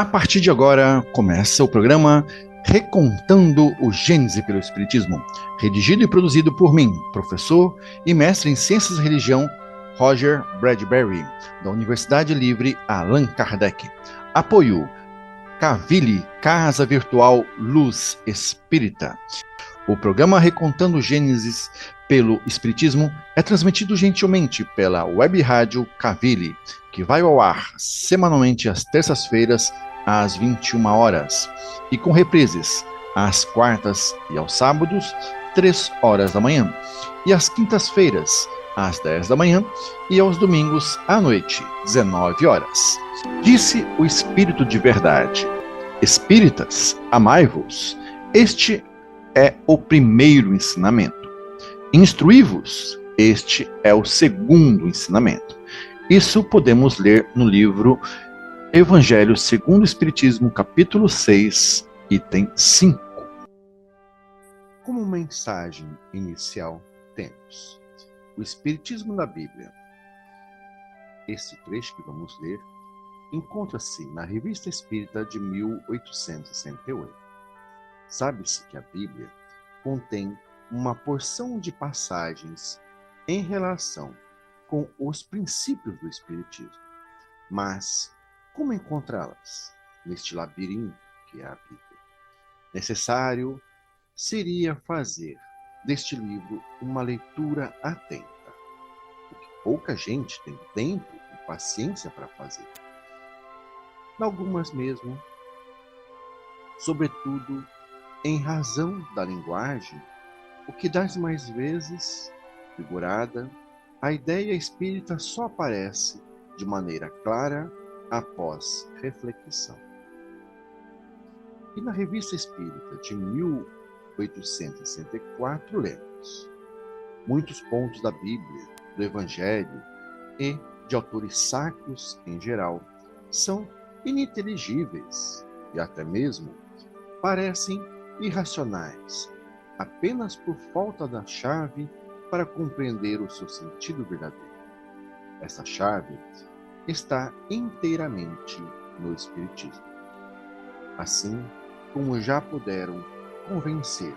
A partir de agora, começa o programa Recontando o Gênese pelo Espiritismo, redigido e produzido por mim, professor e mestre em Ciências e Religião, Roger Bradbury, da Universidade Livre Allan Kardec. Apoio Cavili, Casa Virtual Luz Espírita. O programa Recontando o Gênesis pelo Espiritismo é transmitido gentilmente pela Web Rádio Cavili, que vai ao ar semanalmente às terças-feiras, às 21 horas, e com reprises às quartas e aos sábados, 3 horas da manhã, e às quintas-feiras, às 10 da manhã, e aos domingos à noite, 19 horas. Disse o Espírito de Verdade: Espíritas, amai-vos. Este é o primeiro ensinamento. Instruí-vos. Este é o segundo ensinamento. Isso podemos ler no livro Evangelho segundo o Espiritismo, capítulo 6, item 5. Como mensagem inicial, temos o Espiritismo na Bíblia. Este trecho que vamos ler encontra-se na Revista Espírita de 1868. Sabe-se que a Bíblia contém uma porção de passagens em relação com os princípios do Espiritismo. Mas como encontrá-las neste labirinto que é a Bíblia? Necessário seria fazer deste livro uma leitura atenta, o que pouca gente tem tempo e paciência para fazer. Algumas mesmo, sobretudo em razão da linguagem, o que das mais vezes figurada, a ideia espírita só aparece de maneira clara após reflexão. E na Revista Espírita de 1864 lemos: muitos pontos da Bíblia, do Evangelho e de autores sacros em geral são ininteligíveis e até mesmo parecem irracionais, apenas por falta da chave para compreender o seu sentido verdadeiro. Essa chave está inteiramente no Espiritismo. Assim como já puderam convencer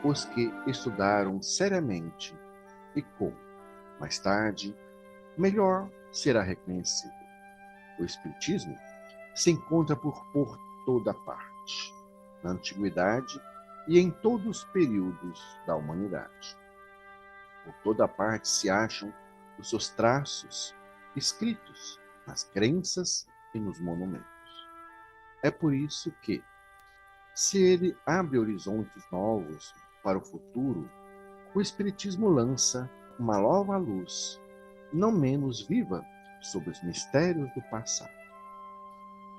os que estudaram seriamente e como, mais tarde, melhor será reconhecido. O Espiritismo se encontra por toda parte, na antiguidade e em todos os períodos da humanidade. Por toda parte se acham os seus traços escritos nas crenças e nos monumentos. É por isso que, se ele abre horizontes novos para o futuro, o Espiritismo lança uma nova luz, não menos viva, sobre os mistérios do passado.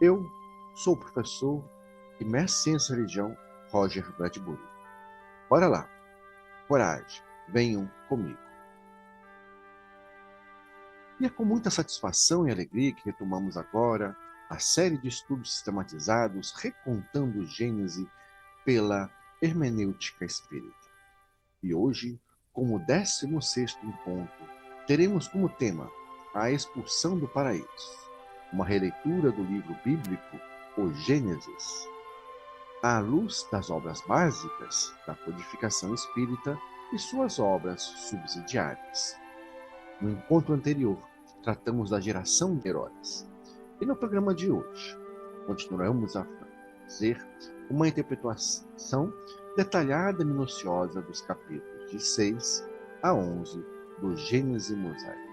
Eu sou o professor e mestre em Ciência e Religião, Roger Bradbury. Bora lá, coragem, venham comigo. E é com muita satisfação e alegria que retomamos agora a série de estudos sistematizados recontando o Gênese pela hermenêutica espírita. E hoje, como 16º encontro, teremos como tema a expulsão do paraíso, uma releitura do livro bíblico O Gênesis, à luz das obras básicas da codificação espírita e suas obras subsidiárias. No encontro anterior, tratamos da geração de heróis. E no programa de hoje, continuaremos a fazer uma interpretação detalhada e minuciosa dos capítulos de 6 a 11 do Gênesis Mosaico.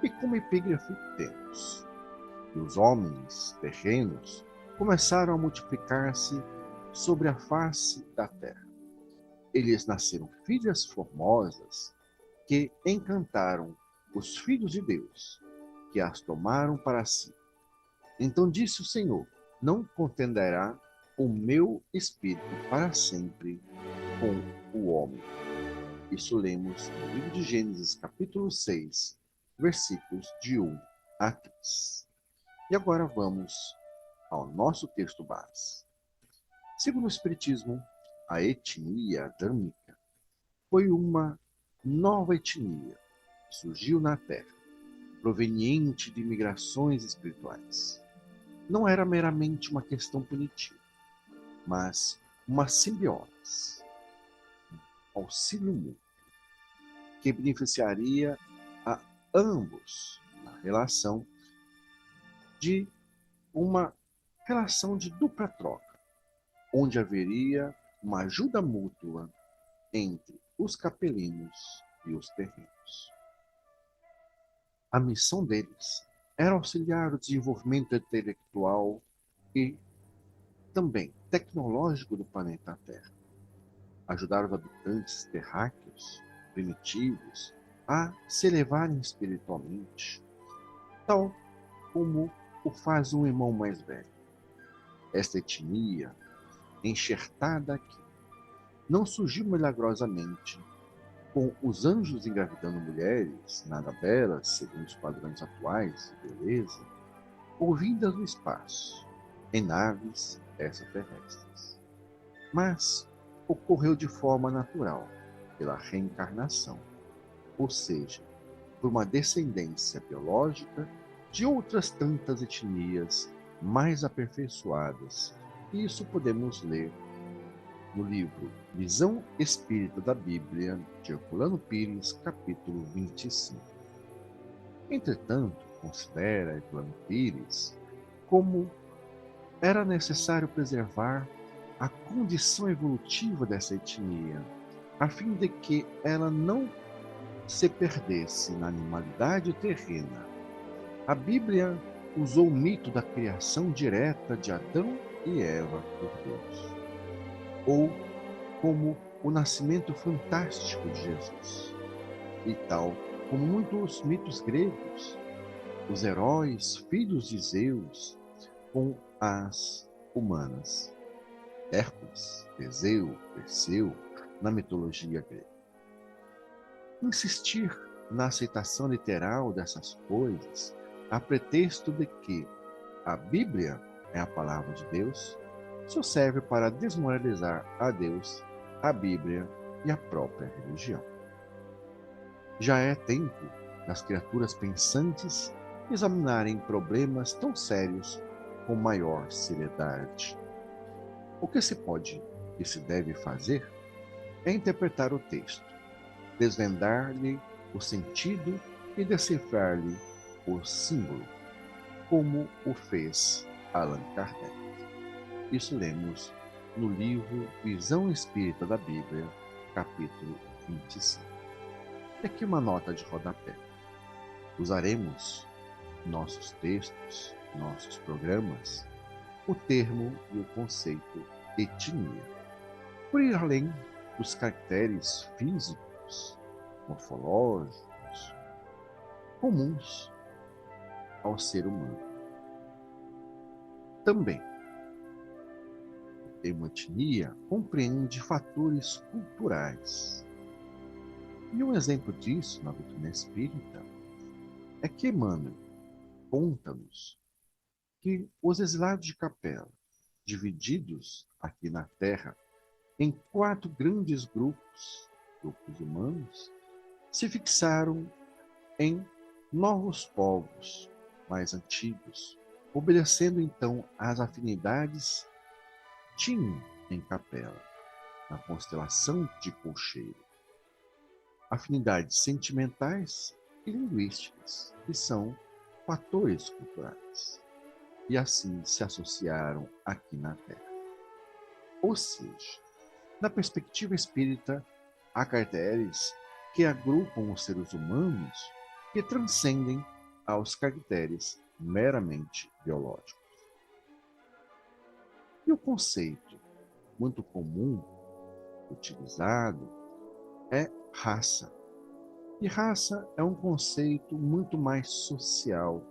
E como epígrafe temos: e os homens terrenos começaram a multiplicar-se sobre a face da terra. Eles nasceram filhas formosas que encantaram os filhos de Deus, que as tomaram para si. Então disse o Senhor: não contenderá o meu espírito para sempre com o homem. Isso lemos no livro de Gênesis, capítulo 6, versículos de 1 a 3. E agora vamos ao nosso texto base. Segundo o Espiritismo, a etnia adâmica foi uma nova etnia que surgiu na Terra, proveniente de migrações espirituais. não era meramente uma questão punitiva, mas uma simbiose, auxílio mútuo, que beneficiaria a ambos na relação de uma relação de dupla troca, onde haveria uma ajuda mútua entre os capelinos e os terrenos. A missão deles era auxiliar o desenvolvimento intelectual e também tecnológico do planeta Terra, ajudar os habitantes terráqueos primitivos a se elevarem espiritualmente, tal como o faz um irmão mais velho. Esta etnia, enxertada aqui, não surgiu milagrosamente, com os anjos engravidando mulheres, nada belas, segundo os padrões atuais de beleza, ou vindas do espaço, em naves extraterrestres. Mas ocorreu de forma natural, pela reencarnação, ou seja, por uma descendência biológica de outras tantas etnias mais aperfeiçoadas. E isso podemos ler no livro Visão Espírita da Bíblia, de Herculano Pires, capítulo 25. Entretanto, considera Herculano Pires como era necessário preservar a condição evolutiva dessa etnia, a fim de que ela não se perdesse na animalidade terrena. A Bíblia usou o mito da criação direta de Adão e Eva por Deus, ou como o nascimento fantástico de Jesus. E tal como muitos mitos gregos, os heróis filhos de Zeus com as humanas, Hércules, Teseu, Perseu, na mitologia grega. Insistir na aceitação literal dessas coisas, a pretexto de que a Bíblia é a palavra de Deus, só serve para desmoralizar a Deus, a Bíblia e a própria religião. Já é tempo das criaturas pensantes examinarem problemas tão sérios com maior seriedade. O que se pode e se deve fazer é interpretar o texto, desvendar-lhe o sentido e decifrar-lhe o símbolo, como o fez Allan Kardec. Isso lemos no livro Visão Espírita da Bíblia, capítulo 25. E aqui uma nota de rodapé. Usaremos nossos textos, nossos programas, o termo e o conceito etnia, por ir além dos caracteres físicos, morfológicos, comuns ao ser humano. Também, o termo etnia compreende fatores culturais. E um exemplo disso na doutrina espírita é que Emmanuel conta-nos que os exilados de Capela, divididos aqui na Terra em 4 grandes grupos humanos, se fixaram em novos povos mais antigos, obedecendo então às afinidades que tinham em Capela, na constelação de Colcheiro. Afinidades sentimentais e linguísticas, que são fatores culturais, e assim se associaram aqui na Terra. Ou seja, na perspectiva espírita, há caracteres que agrupam os seres humanos que transcendem aos caracteres meramente biológicos. E o conceito muito comum utilizado é raça. E raça é um conceito muito mais social,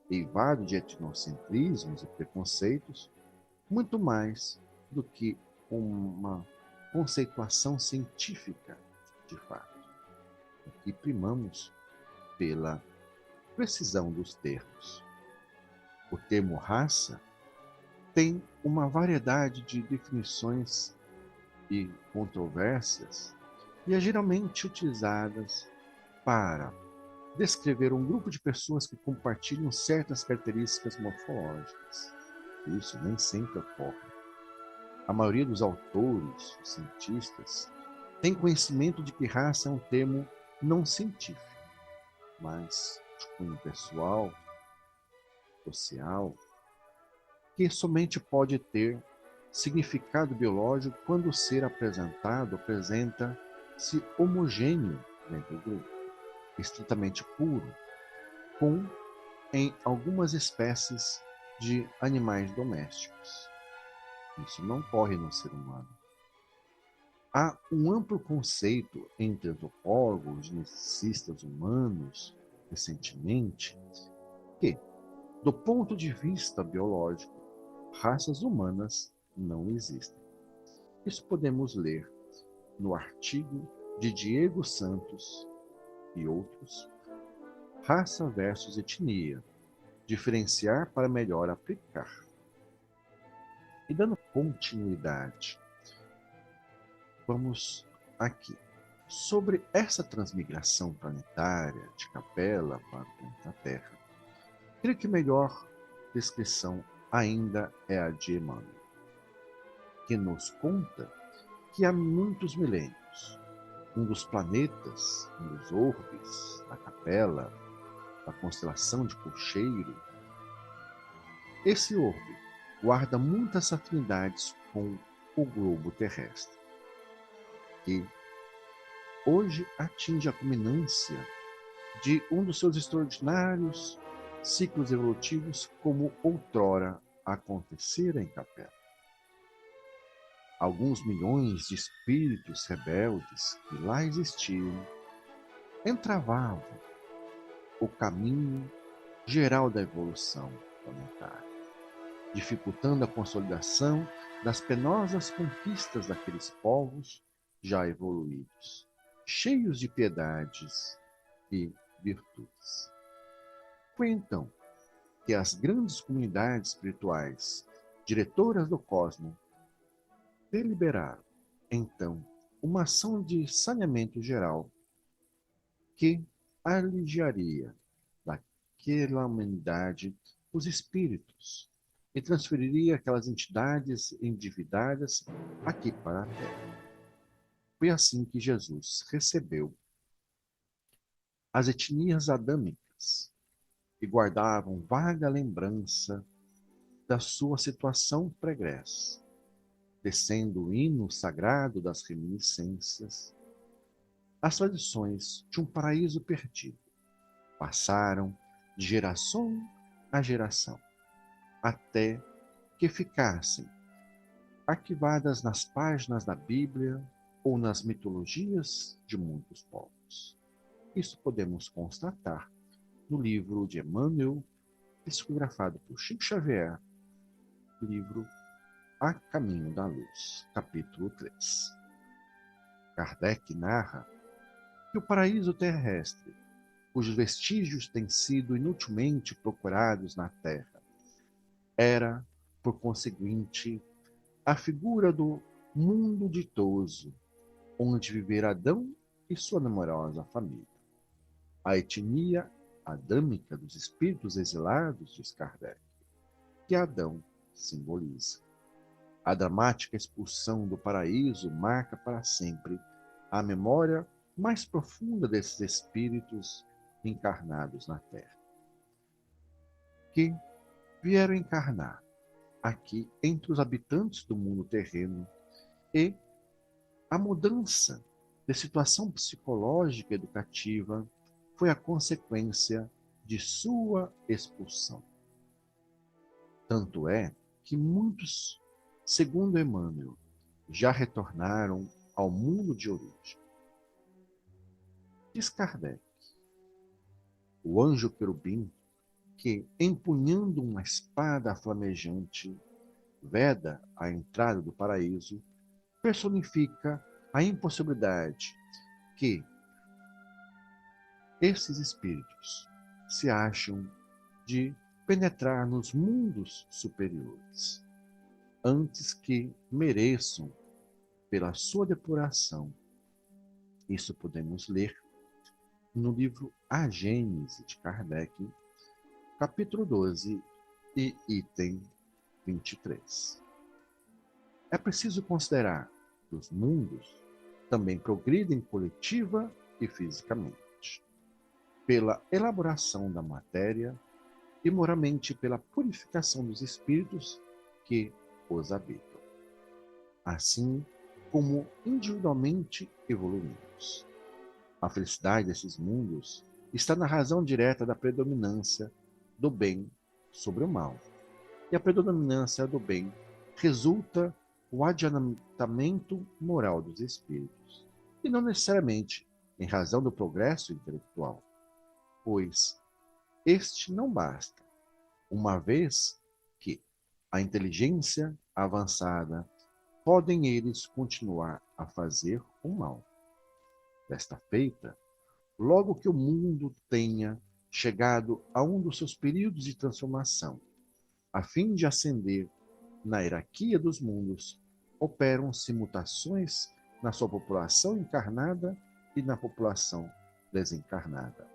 eivado de etnocentrismos e preconceitos, muito mais do que uma conceituação científica de fato. Aqui primamos pela precisão dos termos. O termo raça tem uma variedade de definições e controvérsias e é geralmente utilizadas para descrever um grupo de pessoas que compartilham certas características morfológicas. Isso nem sempre ocorre. A maioria dos autores, os cientistas, tem conhecimento de que raça é um termo não científico, mas de cunho pessoal, social, que somente pode ter significado biológico quando o ser apresentado apresenta-se homogêneo dentro do grupo, estritamente puro, com em algumas espécies de animais domésticos. Isso não ocorre no ser humano. Há um amplo conceito entre antropólogos, geneticistas humanos, recentemente, que, do ponto de vista biológico, raças humanas não existem. Isso podemos ler no artigo de Diego Santos e outros, Raça versus Etnia, diferenciar para melhor aplicar. E dando continuidade, vamos aqui. Sobre essa transmigração planetária de Capella para o planeta Terra, creio que melhor descrição ainda é a de Emmanuel, que nos conta que há muitos milênios, um dos planetas, um dos orbes da Capella, da constelação de Cocheiro, esse orbe guarda muitas afinidades com o globo terrestre, que hoje atinge a culminância de um dos seus extraordinários ciclos evolutivos, como outrora acontecera em Capella. Alguns milhões de espíritos rebeldes que lá existiam entravavam o caminho geral da evolução planetária, dificultando a consolidação das penosas conquistas daqueles povos já evoluídos, cheios de piedades e virtudes. Foi então que as grandes comunidades espirituais, diretoras do cosmos, deliberaram, então, uma ação de saneamento geral que aliviaria daquela humanidade os espíritos e transferiria aquelas entidades endividadas aqui para a Terra. Foi assim que Jesus recebeu as etnias adâmicas, que guardavam vaga lembrança da sua situação pregressa, descendo o hino sagrado das reminiscências, as tradições de um paraíso perdido passaram de geração a geração, até que ficassem arquivadas nas páginas da Bíblia ou nas mitologias de muitos povos. Isso podemos constatar no livro de Emmanuel, psicografado por Chico Xavier, livro A Caminho da Luz, capítulo 3. Kardec narra que o paraíso terrestre, cujos vestígios têm sido inutilmente procurados na Terra, era, por conseguinte, a figura do mundo ditoso, onde viver Adão e sua numerosa família. A etnia adâmica dos espíritos exilados, diz Kardec, que Adão simboliza. A dramática expulsão do paraíso marca para sempre a memória mais profunda desses espíritos encarnados na Terra, que vieram encarnar aqui entre os habitantes do mundo terreno, e a mudança de situação psicológica e educativa foi a consequência de sua expulsão. Tanto é que muitos, segundo Emmanuel, já retornaram ao mundo de origem. Diz Kardec, o anjo querubim, que, empunhando uma espada flamejante, veda a entrada do paraíso, personifica a impossibilidade que esses espíritos se acham de penetrar nos mundos superiores, antes que mereçam pela sua depuração. Isso podemos ler no livro A Gênese de Kardec, capítulo 12 e item 23. É preciso considerar que os mundos também progridem coletiva e fisicamente, pela elaboração da matéria e moralmente pela purificação dos espíritos que os habitam, assim como individualmente evoluímos. A felicidade desses mundos está na razão direta da predominância do bem sobre o mal. E a predominância do bem resulta o adiantamento moral dos espíritos, e não necessariamente em razão do progresso intelectual, pois este não basta, uma vez que a inteligência avançada podem eles continuar a fazer o mal. Desta feita, logo que o mundo tenha chegado a um dos seus períodos de transformação, a fim de ascender na hierarquia dos mundos, operam-se mutações na sua população encarnada e na população desencarnada.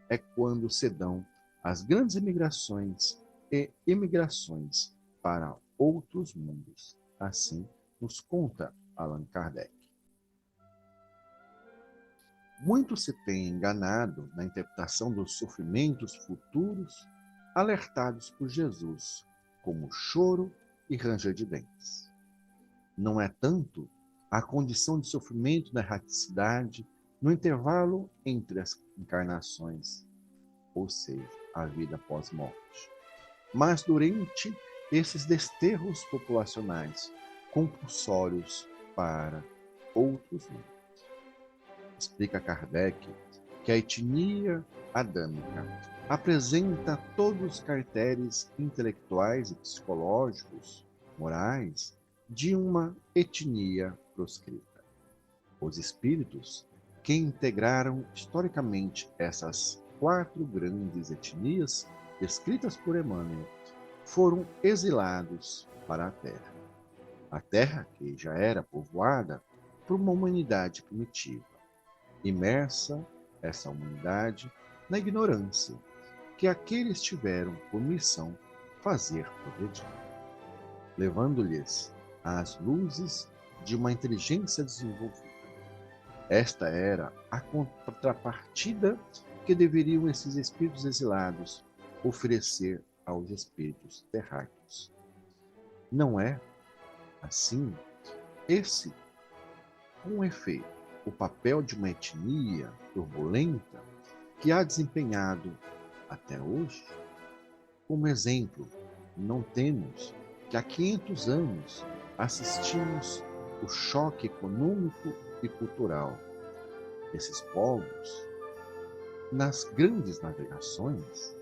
É quando se dão as grandes imigrações e emigrações para outros mundos. Assim nos conta Allan Kardec. Muito se tem enganado na interpretação dos sofrimentos futuros alertados por Jesus, como choro e ranger de dentes. Não é tanto a condição de sofrimento da erraticidade no intervalo entre as encarnações, ou seja, a vida pós-morte, mas durante esses desterros populacionais compulsórios para outros mundos. Explica Kardec que a etnia adâmica apresenta todos os caracteres intelectuais e psicológicos, morais, de uma etnia proscrita. Os espíritos que integraram historicamente essas 4 grandes etnias descritas por Emmanuel foram exilados para a Terra. A Terra que já era povoada por uma humanidade primitiva, imersa essa humanidade na ignorância que aqueles tiveram por missão fazer progredir, levando-lhes as luzes de uma inteligência desenvolvida. Esta era a contrapartida que deveriam esses espíritos exilados oferecer aos espíritos terráqueos. Não é, assim, esse, com efeito, o papel de uma etnia turbulenta que há desempenhado até hoje? Como exemplo, não temos que há 500 anos assistimos o choque econômico e cultural desses povos nas grandes navegações.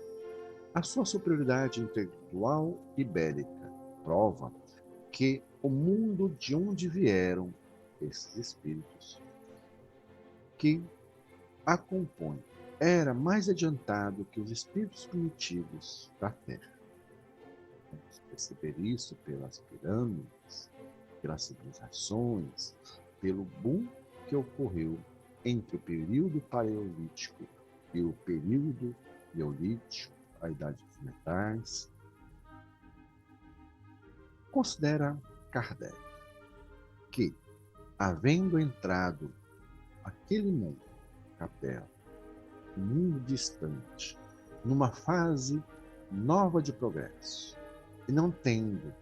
A sua superioridade intelectual e bélica prova que o mundo de onde vieram esses espíritos que a compõem era mais adiantado que os espíritos primitivos da Terra. Vamos perceber isso pelas pirâmides, pelas civilizações, pelo boom que ocorreu entre o período paleolítico e o período neolítico, a Idade dos Metais. Considera Kardec que, havendo entrado aquele mundo, capela, um mundo distante, numa fase nova de progresso, e não tendo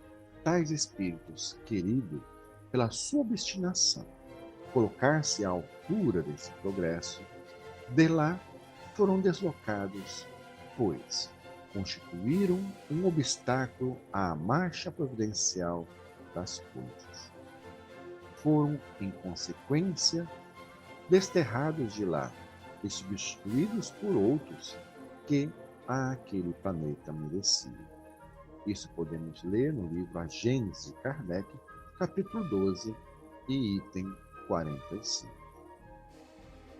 tais espíritos querido pela sua obstinação colocar-se à altura desse progresso, de lá foram deslocados, pois constituíram um obstáculo à marcha providencial das coisas. Foram, em consequência, desterrados de lá e substituídos por outros que aquele planeta merecia. Isso podemos ler no livro A Gênese de Kardec, capítulo 12 e item 45.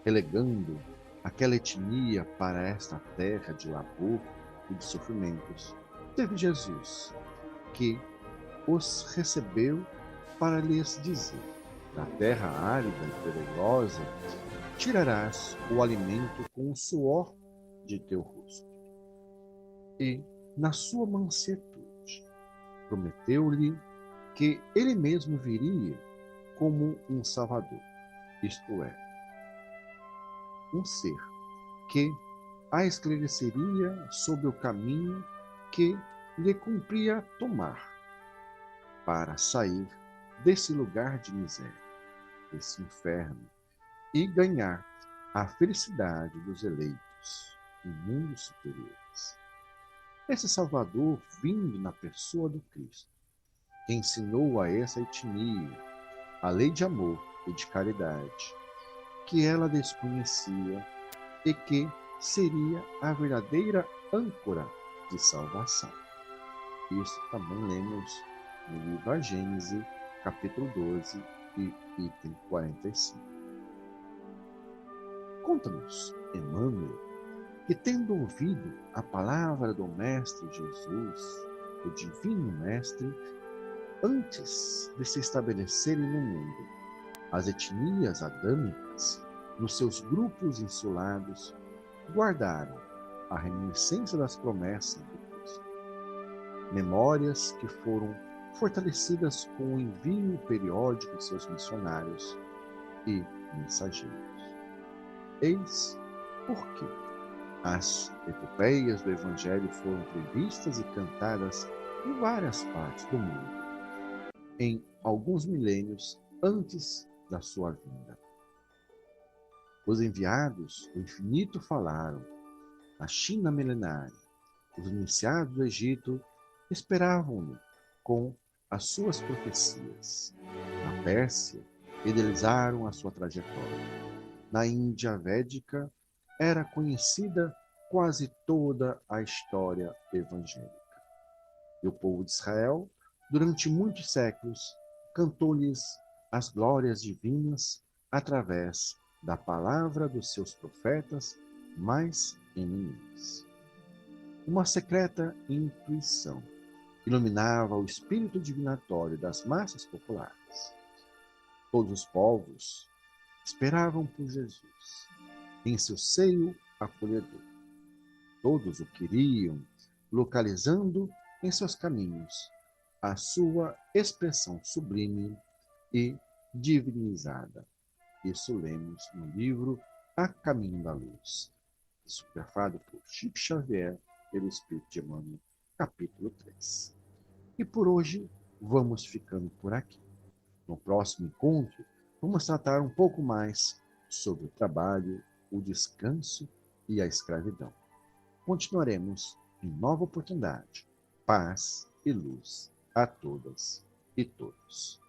Relegando aquela etnia para esta terra de labor e de sofrimentos, teve Jesus, que os recebeu para lhes dizer: da terra árida e pedregosa tirarás o alimento com o suor de teu rosto. E, na sua mansuetude, prometeu-lhe que ele mesmo viria como um Salvador, isto é, um ser que a esclareceria sobre o caminho que lhe cumpria tomar para sair desse lugar de miséria, desse inferno, e ganhar a felicidade dos eleitos em mundos superiores. Esse Salvador, vindo na pessoa do Cristo, que ensinou a essa etnia a lei de amor e de caridade, que ela desconhecia e que seria a verdadeira âncora de salvação. Isso também lemos no livro A Gênese, capítulo 12 e item 45. Conta-nos, Emmanuel, que tendo ouvido a palavra do Mestre Jesus, o Divino Mestre, antes de se estabelecerem no mundo, as etnias adâmicas, nos seus grupos insulados, guardaram a reminiscência das promessas de Cristo. Memórias que foram fortalecidas com o envio periódico de seus missionários e mensageiros. Eis porque as epopeias do Evangelho foram previstas e cantadas em várias partes do mundo, em alguns milênios antes da sua vinda. Os enviados do infinito falaram, a China milenária, os iniciados do Egito esperavam-no com as suas profecias. Na Pérsia, idealizaram a sua trajetória. Na Índia védica, era conhecida quase toda a história evangélica. E o povo de Israel, durante muitos séculos, cantou-lhes as glórias divinas através da palavra dos seus profetas mais eminentes. Uma secreta intuição iluminava o espírito divinatório das massas populares. Todos os povos esperavam por Jesus, em seu seio acolhedor. Todos o queriam, localizando em seus caminhos a sua expressão sublime e divinizada. Isso lemos no livro A Caminho da Luz, psicografado por Chico Xavier, pelo Espírito de Emmanuel, capítulo 3. E por hoje vamos ficando por aqui. No próximo encontro, vamos tratar um pouco mais sobre o trabalho, o descanso e a escravidão. Continuaremos em nova oportunidade. Paz e luz a todas e todos.